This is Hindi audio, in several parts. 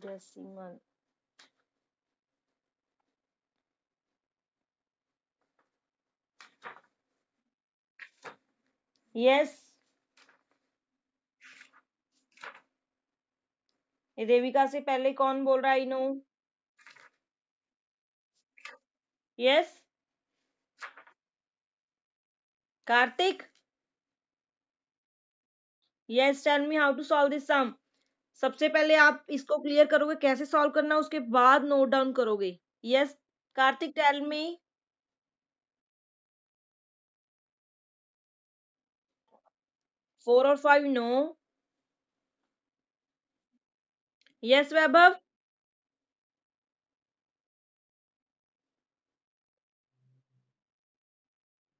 डेसिमल। यस, ये देविका से पहले कौन बोल रहा है? I know. Yes, Kartik. Yes, tell me how to solve this sum. सबसे पहले आप इसको क्लियर करोगे कैसे सॉल्व करना, उसके बाद नोट डाउन करोगे। Yes, Kartik tell me. 4 और 5 no. Yes Vaibhav.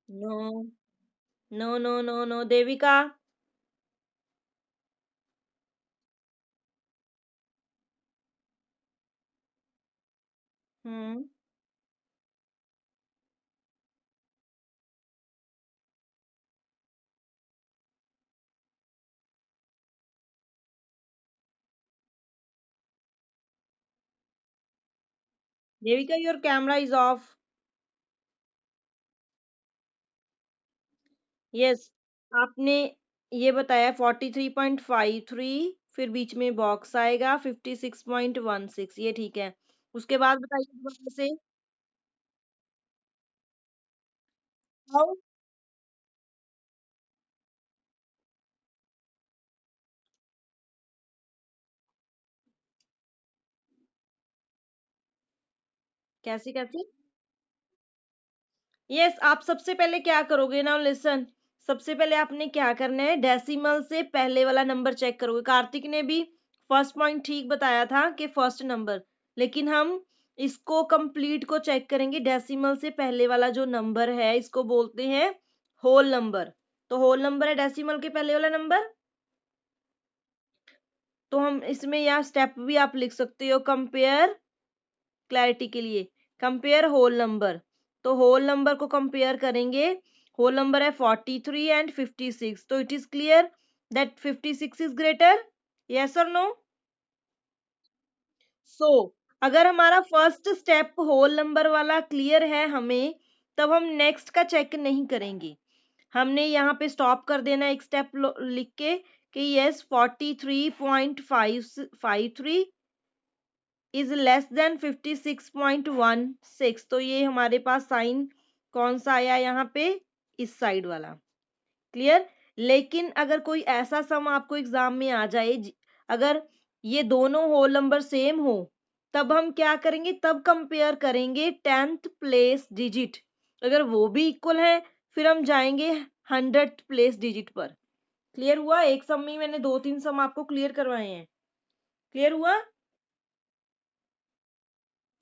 No no no no no Devika. Hmm. Devika your camera is off. Yes, आपने ये बताया 43.53, फिर बीच में बॉक्स आएगा 56.16, ये ठीक है। उसके बाद बताइए दोबारा से। हाउ? कैसी कैसी? यस, आप सबसे पहले क्या करोगे ना, लिसन। सबसे पहले आपने क्या करना है, डेसिमल से पहले वाला नंबर चेक करोगे। कार्तिक ने भी फर्स्ट पॉइंट ठीक बताया था कि फर्स्ट नंबर, लेकिन हम इसको कंप्लीट को चेक करेंगे। डेसिमल से पहले वाला जो नंबर है इसको बोलते हैं होल नंबर। तो होल नंबर है डेसिमल के पहले वाला नंबर। तो हम इसमें या स्टेप भी आप लिख सकते हो, कंपेयर, क्लैरिटी के लिए, कंपेयर होल नंबर। तो होल नंबर को कंपेयर करेंगे। होल नंबर है 43 एंड 56, तो it is clear that 56 is greater. Yes और नो? सो अगर हमारा फर्स्ट स्टेप होल नंबर वाला क्लियर है हमें, तब हम नेक्स्ट का चेक नहीं करेंगे। हमने यहाँ पे स्टॉप कर देना एक स्टेप लिख के कि यस 43.553 इज लेस देन 56.16। तो ये हमारे पास साइन कौन सा आया यहाँ पे, इस साइड वाला। क्लियर? लेकिन अगर कोई ऐसा सम आपको एग्जाम में आ जाए, अगर ये दोनों होल नंबर सेम हो, तब हम क्या करेंगे, तब कंपेयर करेंगे 10th प्लेस डिजिट। अगर वो भी इक्वल है, फिर हम जाएंगे 100th प्लेस डिजिट पर। क्लियर हुआ? एक सम में मैंने 2-3 सम आपको क्लियर करवाए हैं। क्लियर हुआ?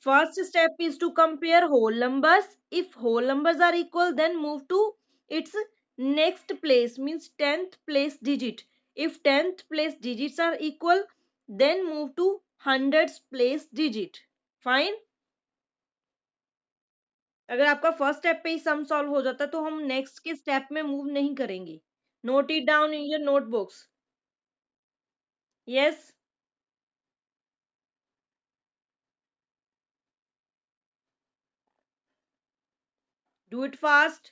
First step is to compare whole numbers. If whole numbers are equal, then move to its next place, means 10th place digit. If 10th place digits are equal, then move to 100th place digit. Fine. अगर आपका फर्स्ट स्टेप पे ही सम सॉल्व हो जाता है तो हम नेक्स्ट के स्टेप में मूव नहीं करेंगे। Note it down in your notebooks. Yes, do it fast.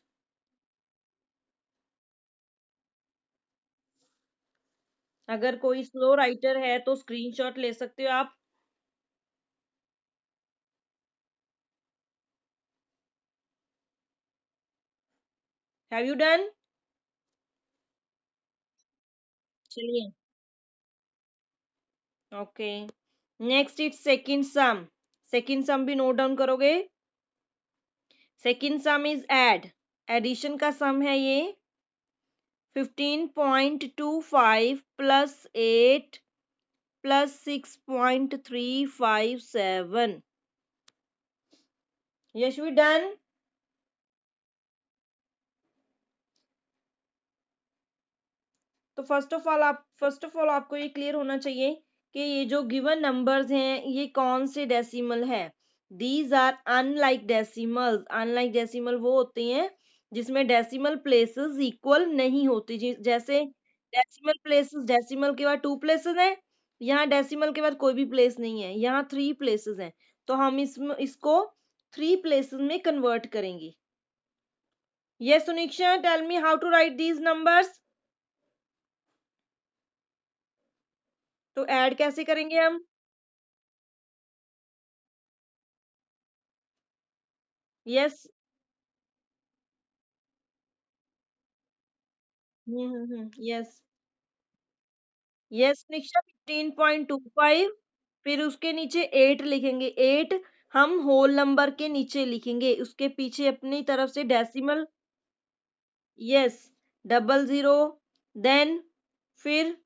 अगर कोई स्लो राइटर है तो स्क्रीनशॉट ले सकते हो आप। Have you done? चलिए, okay. Next it's second sum. Second sum भी नोट डाउन करोगे। Second sum is add, addition का सम है ये। 15.25 plus 8 plus 6.357। Yes we done? तो फर्स्ट ऑफ ऑल आपको ये क्लियर होना चाहिए कि ये जो गिवन नंबर्स हैं ये कौन से डेसिमल है। These are unlike decimals. Unlike decimal वो होते हैं जिसमें डेसिमल प्लेसेस इक्वल नहीं होती, जैसे डेसिमल प्लेसेस, डेसिमल के बाद 2 प्लेसेस हैं, यहाँ डेसिमल के बाद कोई भी प्लेस नहीं है, यहाँ 3 प्लेसेस हैं, तो हम इसको 3 प्लेसेस में कन्वर्ट करेंगे। Yes Suniksha, tell me how to write these numbers. तो ऐड कैसे करेंगे हम? यस। यस। यस निक्षा, 15.25, फिर उसके नीचे 8 लिखेंगे। 8 हम होल नंबर के नीचे लिखेंगे, उसके पीछे अपनी तरफ से डेसिमल। यस, 00, देन फिर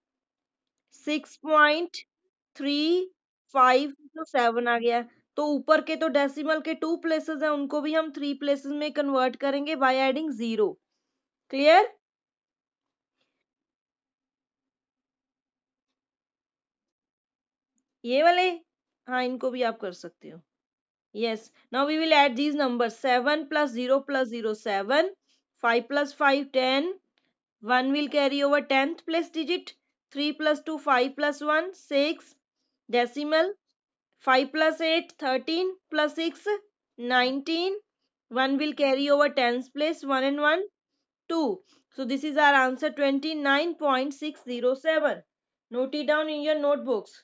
6.35 तो 7 आ गया। तो ऊपर के तो डेसिमल के 2 प्लेसेस हैं, उनको भी हम 3 प्लेसेस में कन्वर्ट करेंगे बाय एडिंग 0। क्लियर? ये वाले, हाँ इनको भी आप कर सकते हो। Yes. Now we will add these numbers. 7 plus 0 7. 5 plus 5 10. 1 will carry over 10th place digit. 3 plus 2 5 plus 1 6. Decimal. 5 plus 8 13 plus 6 19. 1 will carry over 10th place. 1 and 1 2. So this is our answer 29.607. Note it down in your notebooks.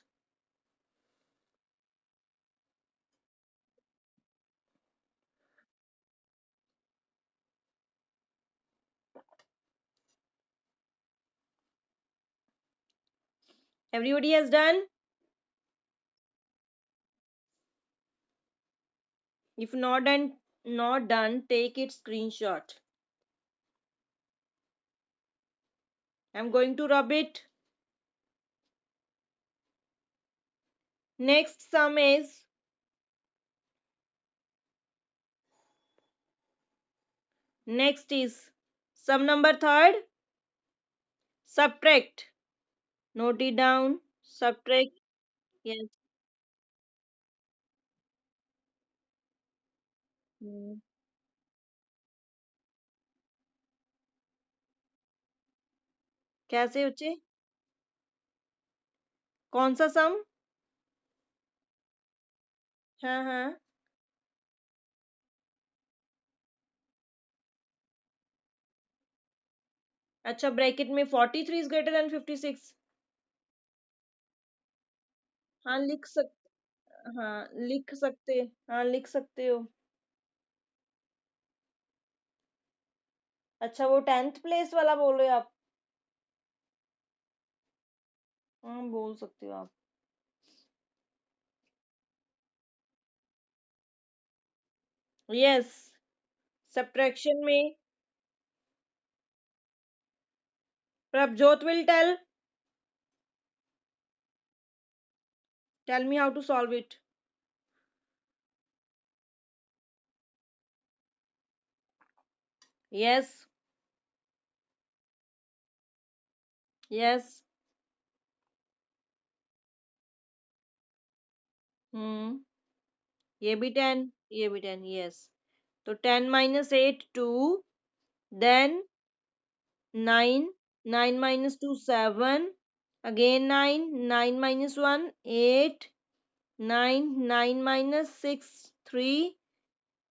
Everybody has done? If not done, take it screenshot. I'm going to rub it. Next sum is sum number third. Subtract. Note it down. Subtract. Yes. Hmm. कैसे बच्चे? कौन सा सम? हाँ हाँ। अच्छा, ब्रैकेट में 43 इज ग्रेटर देन 56। हाँ लिख सकते। हाँ लिख सकते हो। अच्छा, वो 10th प्लेस वाला बोल रहे हो आप? हाँ बोल सकते हो आप। यस। सब्ट्रैक्शन में Prabhjot will tell me how to solve it. Yes. Yes. Hmm. ये भी 10, ये भी 10। यस। तो 10 minus 8 2, then 9, 9 minus 2 7, again 9, 9 minus 1 8, 9, 9 minus 6 3,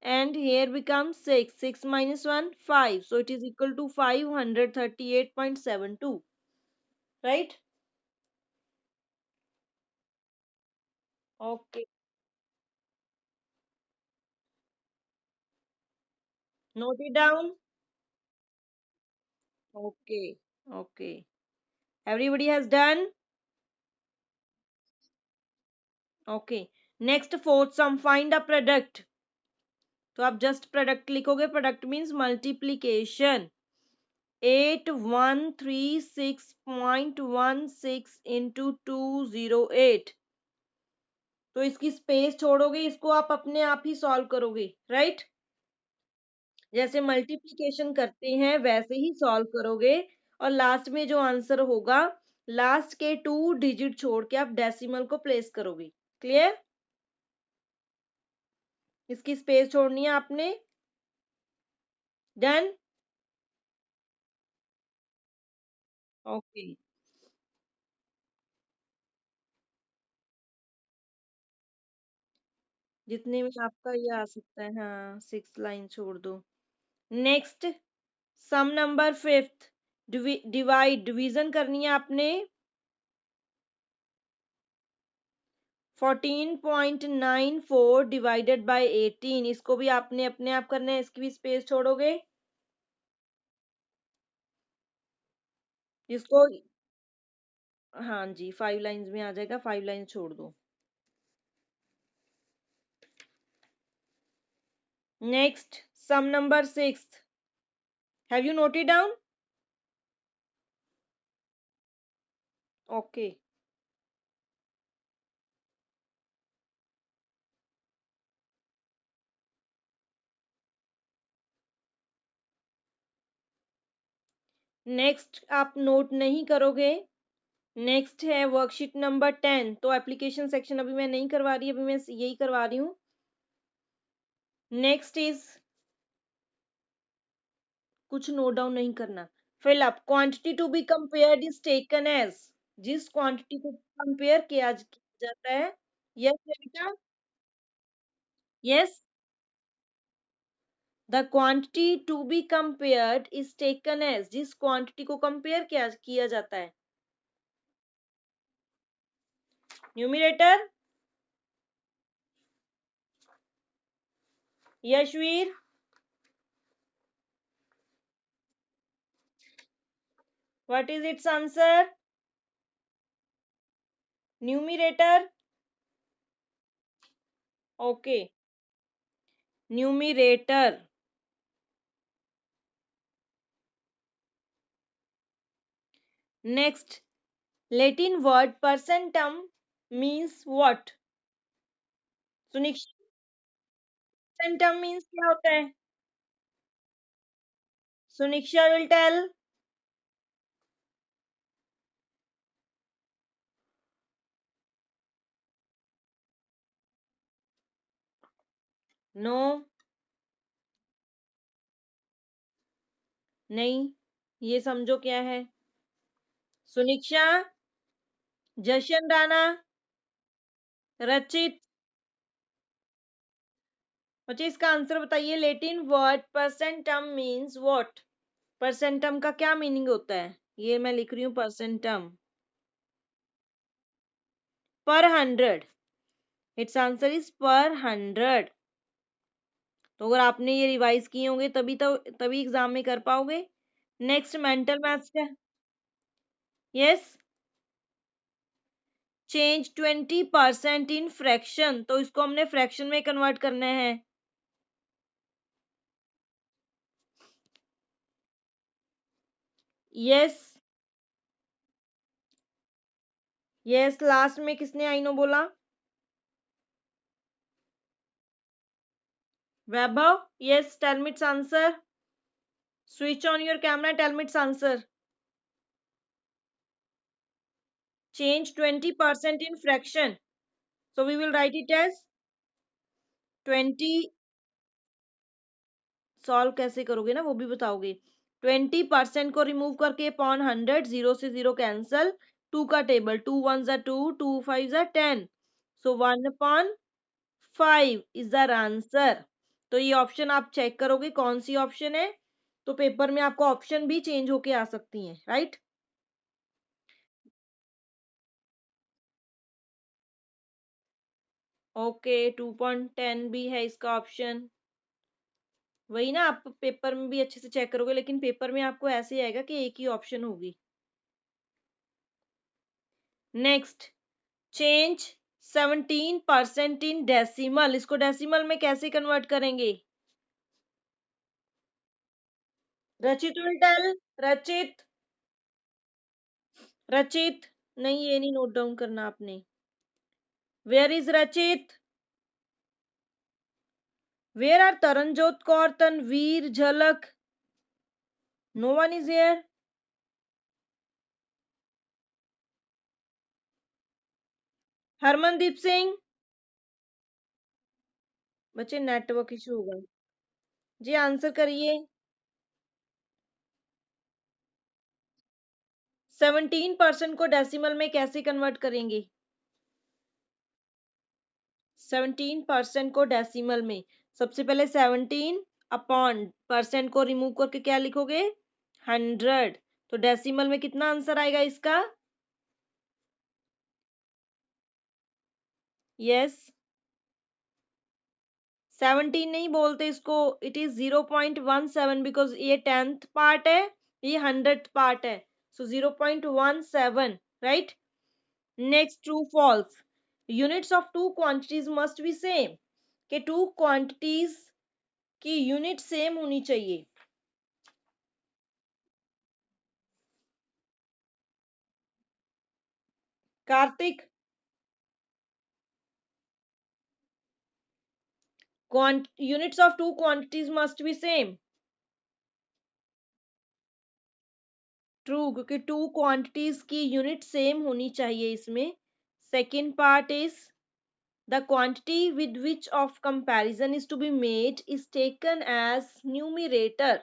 and here becomes 6, 6 minus 1 5, so it is equal to 538.72, right? Okay, note it down. Okay, okay, everybody has done. Okay, next fourth sum, find a product. तो आप जस्ट प्रोडक्ट लिखोगे, प्रोडक्ट मीन्स मल्टीप्लीकेशन। 8136.16 इंटू 208। तो इसकी स्पेस छोड़ोगे, इसको आप अपने आप ही सॉल्व करोगे, राइट? जैसे मल्टीप्लीकेशन करते हैं वैसे ही सॉल्व करोगे, और लास्ट में जो आंसर होगा, लास्ट के 2 डिजिट छोड़ के आप डेसिमल को प्लेस करोगे। क्लियर? इसकी स्पेस छोड़नी है आपने। डन? ओके। जितने में आपका ये आ सकता है, हाँ 6 लाइन छोड़ दो। Next, sum number fifth, divide, division करनी है आपने 14.94 डिवाइडेड बाय 18। इसको भी आपने अपने आप करना है, इसकी भी स्पेस छोड़ोगे। इसको, हाँ जी 5 लाइंस में आ जाएगा, 5 लाइन छोड़ दो। Next, sum number sixth, have you noted down? Okay. Next आप नोट नहीं करोगे। नेक्स्ट है वर्कशीट नंबर 10। तो एप्लीकेशन सेक्शन अभी मैं नहीं करवा रही, अभी मैं यही करवा रही हूँ। नेक्स्ट इज, कुछ नोट डाउन नहीं करना। Fill up, quantity to be compared is taken as, जिस क्वांटिटी को कंपेयर किया जाता है। यस बेटा, yes, the quantity to be compared is taken as, जिस क्वांटिटी को कंपेयर किया जाता है। Numerator, Yashvir, what is its answer? Numerator, okay, numerator. Next, Latin word percentum means what? सुनिश्चित, percentum means क्या होता है? सुनिक्षा will tell. No, नहीं, ये समझो क्या है। सुनिक्षा, जशन राणा, रचित, बच्चे इसका आंसर बताइए। Latin word percentum means what? Percentum का क्या मीनिंग होता है? ये मैं लिख रही हूँ परसेंटम, पर 100। इट्स आंसर इज पर 100। तो अगर आपने ये रिवाइज किए होंगे तभी एग्जाम में कर पाओगे। नेक्स्ट, मेंटल मैथ्स का, यस, चेंज 20% इन फ्रैक्शन, तो इसको हमने फ्रैक्शन में कन्वर्ट करना है। यस, यस, लास्ट में किसने आई नो बोला? Vaibhav, yes, tell me its answer. Switch on your camera, tell me its answer. Change 20% in fraction, so we will write it as 20। Solve कैसे करोगे ना, वो भी बताओगे। 20% को रिमूव करके अपॉन 100, जीरो से जीरो कैंसल, टू का टेबल, 2 1 जा 2, 2 5 जा 10, सो 1/5 इज द आंसर। तो ये ऑप्शन आप चेक करोगे कौन सी ऑप्शन है, तो पेपर में आपको ऑप्शन भी चेंज होके आ सकती हैं, राइट। ओके, 2.10 भी है इसका ऑप्शन। वही ना, आप पेपर में भी अच्छे से चेक करोगे, लेकिन पेपर में आपको ऐसे ही आएगा कि एक ही ऑप्शन होगी। नेक्स्ट, चेंज 17% इन डेसिमल, इसको डेसिमल में कैसे कन्वर्ट करेंगे? रचित विल टेल। रचित, रचित, नहीं ये नहीं नोट डाउन करना आपने। Where is Rachit? Where are Taranjot Kaur, Tanveer, Jhalak? No one is here. Harmandeep Singh, बच्चे नेटवर्क इशू होगा। जी आंसर करिए। 17% को डेसिमल में कैसे कन्वर्ट करेंगे? 17% को डेसिमल में, सबसे पहले 17 अपॉन परसेंट को रिमूव करके क्या लिखोगे 100, तो डेसिमल में कितना आंसर आएगा इसका? यस 17 नहीं बोलते इसको, इट इज 0.17 बिकॉज ये 10th पार्ट है, ये 100th पार्ट है, so 0.17 right. Next true false, units of two quantities must be same, के टू क्वांटिटीज की यूनिट सेम होनी चाहिए। Kartik, units of two quantities must be same. True, क्योंकि टू क्वांटिटीज की यूनिट सेम होनी चाहिए इसमें। Second part is the quantity with which of comparison is to be made is taken as numerator,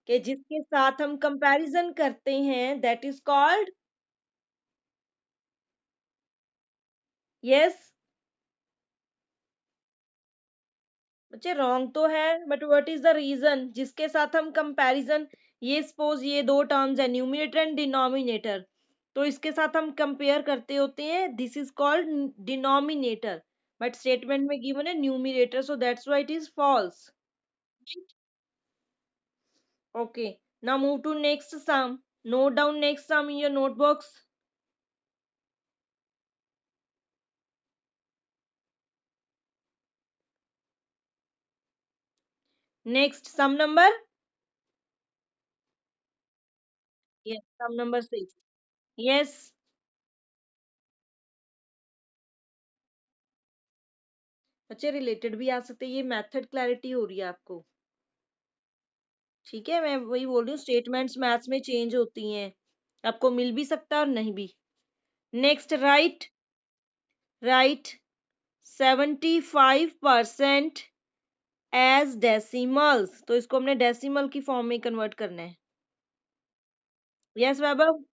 के जिसके साथ हम कंपैरिजन करते हैं दैट इज कॉल्ड। यस बच्चे रॉन्ग तो है, but what is the reason जिसके साथ हम कंपैरिजन, ये सपोज ये दो टर्म्स है न्यूमिनेटर एंड डिनोमिनेटर, तो इसके साथ हम कंपेयर करते होते हैं, this is called denominator, but statement में गिवन है numerator, so that's why it is false. Okay, now move to next sum, note down next sum in your notebooks. Next sum number, yes sum number 6। Yes बच्चे रिलेटेड भी आ सकते हैं, ये मेथड क्लैरिटी हो रही है आपको, ठीक है, मैं वही बोल रही हूँ, स्टेटमेंट्स मैथ्स में चेंज होती हैं, आपको मिल भी सकता है और नहीं भी। Next right, right 75% as decimals, तो इसको हमने डेसिमल की फॉर्म में कन्वर्ट करना है। Yes Vaibhav,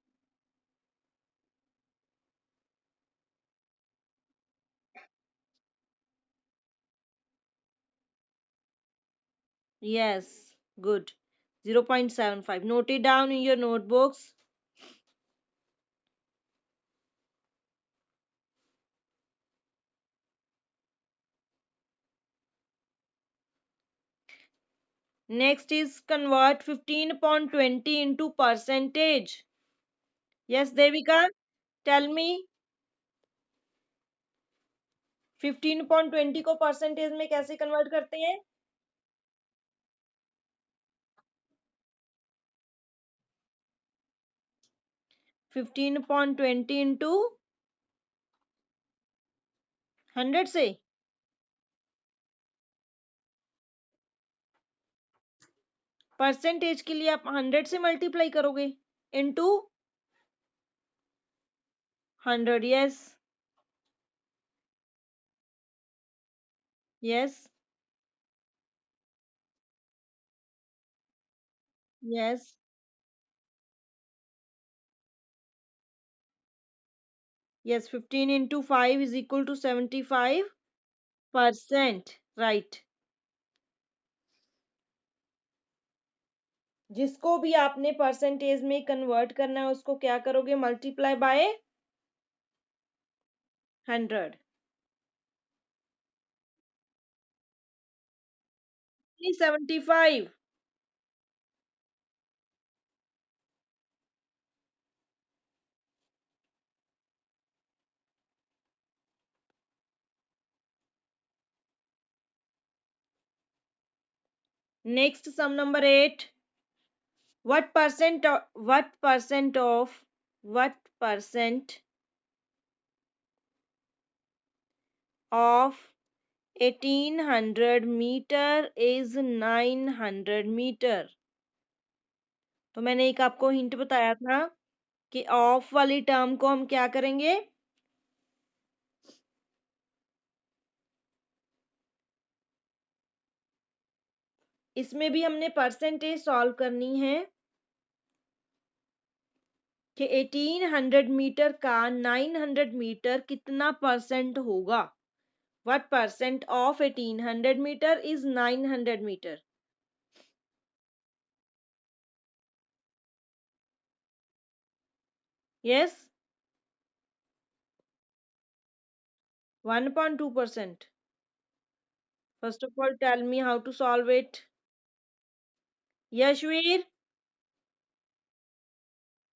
yes good, 0.75, note it down in your notebooks. Next is convert 15/20 into percentage. Yes Devika, tell me 15/20 को परसेंटेज में कैसे कन्वर्ट करते हैं? 15/20 इंटू 100 से, परसेंटेज के लिए आप 100 से मल्टीप्लाई करोगे into 100। Yes yes yes yes 15 into 5 is equal to 75%, right. जिसको भी आपने परसेंटेज में कन्वर्ट करना है उसको क्या करोगे, multiply by 100, 75। Next sum number 8, what percent of what percent of 1800 meter is 900 meter? तो मैंने एक आपको हिंट बताया था कि ऑफ वाली टर्म को हम क्या करेंगे, इसमें भी हमने परसेंटेज सॉल्व करनी है कि 1800 मीटर का 900 मीटर कितना परसेंट होगा, What percent of 1800 meter is 900 meter? Yes, 1.2%. First of all, tell me how to solve it. Yashveer?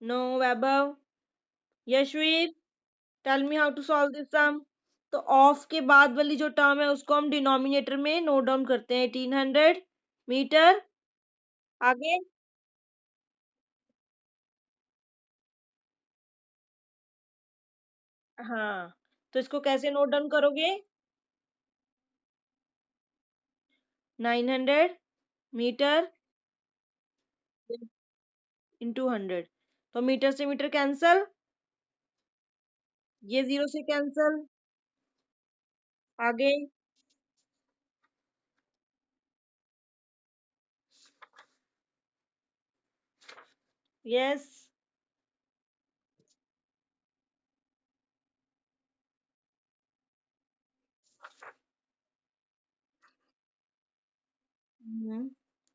No, Vaibhav. Yashveer, tell me how to solve this sum. तो ऑफ के बाद वाली जो टर्म है उसको हम डिनोमिनेटर में नोट डाउन करते हैं 1800 मीटर। आगे। हाँ, तो इसको कैसे नोट डाउन करोगे? 900 मीटर इंटू 100। तो मीटर से मीटर कैंसल, ये जीरो से कैंसल। आगे। यस।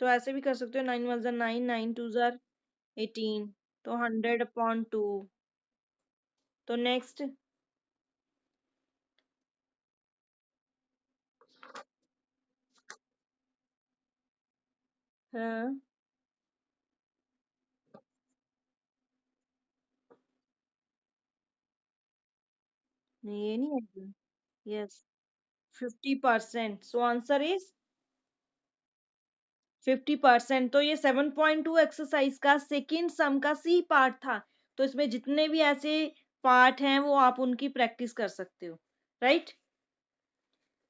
तो ऐसे भी कर सकते हो, 9 1 9, 9 2 18, तो 100/2। तो नेक्स्ट। हाँ, नहीं ये नहीं है। Yes, 50%, so answer is 50%। तो ये 7.2 एक्सरसाइज का सेकेंड सम का सी पार्ट था। तो इसमें जितने भी ऐसे पार्ट हैं वो आप उनकी प्रैक्टिस कर सकते हो, right.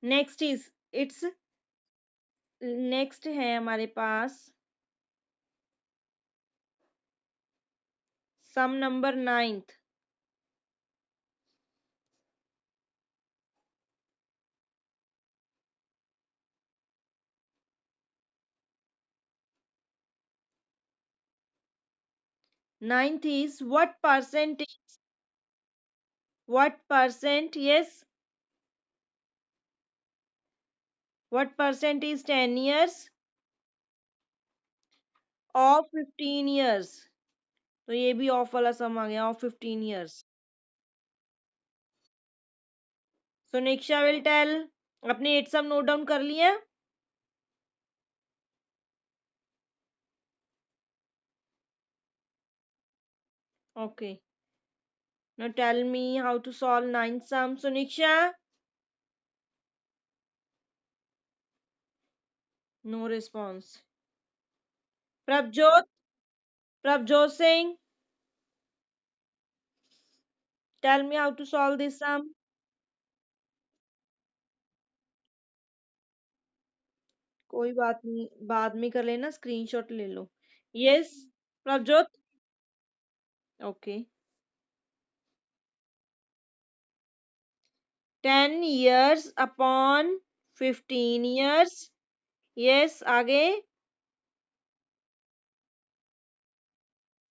Next is it's next है हमारे पास सम number 9th। 9th is what percent, yes, what percent is 10 years of 15 years? तो ये भी ऑफ वाला सम आ गया, of 15 years। So Niksha will tell. अपने 8 सम नोट डाउन कर लिया? Okay, now tell me how to solve 9 sum. So Niksha, no response. Prabjot, Prabjot Singh, tell me how to solve this sum. कोई बात नहीं, बाद में कर लेना, स्क्रीनशॉट ले लो। Yes, Prabhjot. Okay. 10 years upon 15 years। Yes, आगे।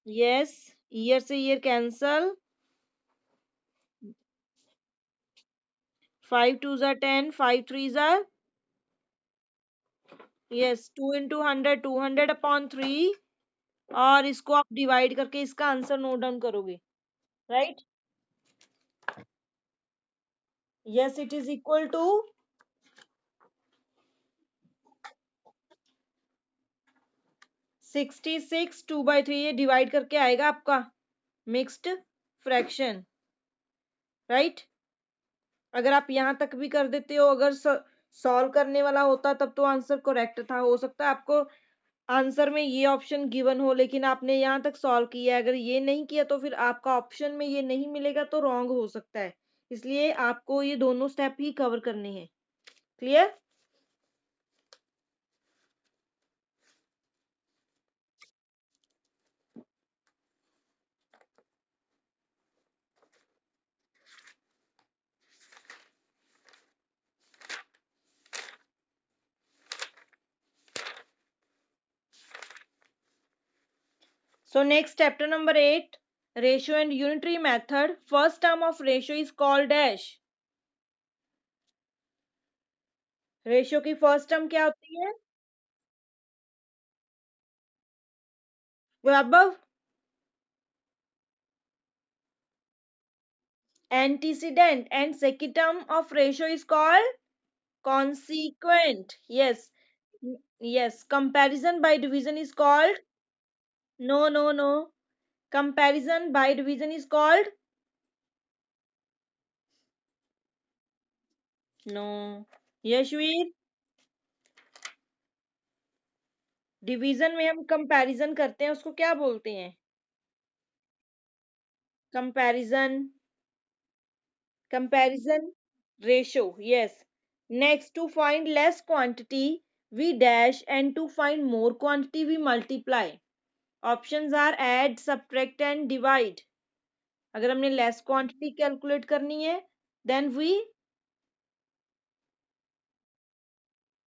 यस, ईयर से year cancel. 5 2s are 10, 5 3s are, yes, 2 into 100, 200/3। और इसको आप डिवाइड करके इसका आंसर नोट डाउन करोगे, right. Yes, it is equal to 66 2/3। ये डिवाइड करके आएगा आपका मिक्स्ड फ्रैक्शन, राइट। अगर आप यहां तक भी कर देते हो, अगर सॉल्व करने वाला होता तब तो आंसर करेक्ट था। हो सकता है आपको आंसर में ये ऑप्शन गिवन हो, लेकिन आपने यहाँ तक सॉल्व किया है। अगर ये नहीं किया तो फिर आपका ऑप्शन में ये नहीं मिलेगा, तो रॉन्ग हो सकता है। इसलिए आपको ये दोनों स्टेप ही कवर करने हैं। Clear? So next, chapter number 8, ratio and unitary method. First term of ratio is called dash. Ratio की फर्स्ट टर्म क्या होती है? वैभव, antecedent, and second term of ratio is called consequent. Yes. Yes. Comparison by division is called. No, no, no. Comparison by division is called. No. Yashvir, division में हम कंपैरिजन करते हैं उसको क्या बोलते हैं? Comparison, comparison ratio, yes. Next, to find less quantity we dash and to find more quantity we multiply. Options are add, subtract and divide. अगर हमने लेस क्वांटिटी कैलकुलेट करनी है then we,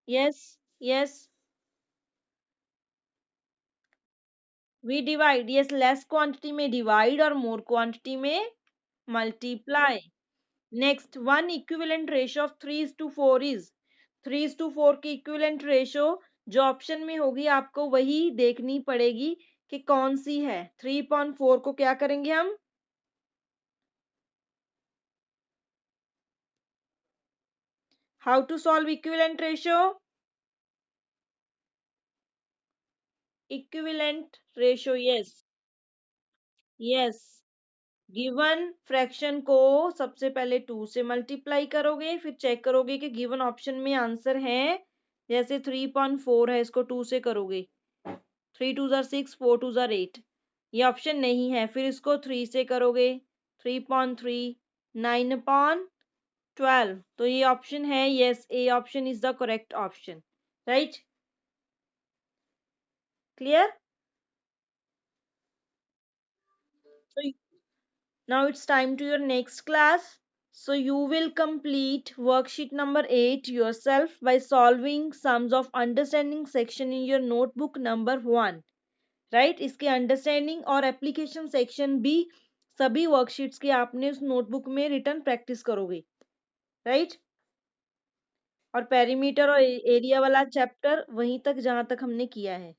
yes, yes, we divide. Yes, less quantity में डिवाइड और मोर क्वांटिटी में multiply. Next, one equivalent ratio of 3:4 is. 3:4 की इक्विवेलेंट रेशियो जो ऑप्शन में होगी आपको वही देखनी पड़ेगी कि कौन सी है. 3:4 को क्या करेंगे हम? How to solve equivalent ratio? Equivalent ratio, yes, yes. Given fraction को सबसे पहले 2 से मल्टीप्लाई करोगे, फिर चेक करोगे कि गिवन ऑप्शन में आंसर है. जैसे 3:4 है, इसको 2 से करोगे, 3 2 6, 4 2 8. ये ऑप्शन नहीं है, फिर इसको 3 से करोगे, 3:3, 9:12. तो ये ऑप्शन है, yes, A option is the correct option. Right? Clear? Now it's time to your next class. So you will complete worksheet number 8 yourself by solving sums of understanding section in your notebook number 1. Right? इसके अंडरस्टैंडिंग और एप्लीकेशन सेक्शन भी सभी वर्कशीट्स के आपने उस नोटबुक में रिटर्न प्रैक्टिस करोगे. राइट? और पेरीमीटर और एरिया वाला चैप्टर वहीं तक जहां तक हमने किया है.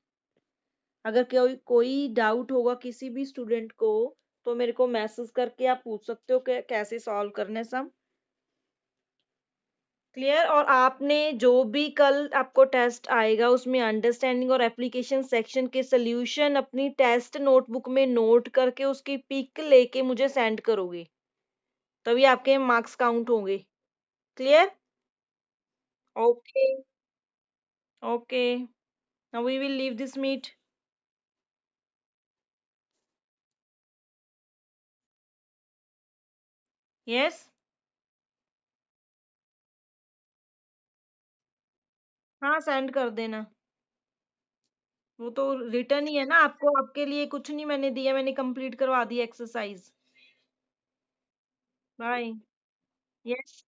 अगर कोई कोई डाउट होगा किसी भी स्टूडेंट को तो मेरे को मैसेज करके आप पूछ सकते हो कि कैसे सॉल्व करने सब. क्लियर? और आपने जो भी कल आपको टेस्ट आएगा उसमें अंडरस्टैंडिंग और एप्लीकेशन सेक्शन के सॉल्यूशन अपनी टेस्ट नोटबुक में नोट करके उसकी पिक लेके मुझे सेंड करोगे, तभी आपके मार्क्स काउंट होंगे. Clear? Okay, okay. Now we will leave this meet. Yes. हाँ, सेंड कर देना. वो तो रिटर्न ही है ना, आपको आपके लिए कुछ नहीं मैंने दिया, मैंने कंप्लीट करवा दी एक्सरसाइज. बाय. यस.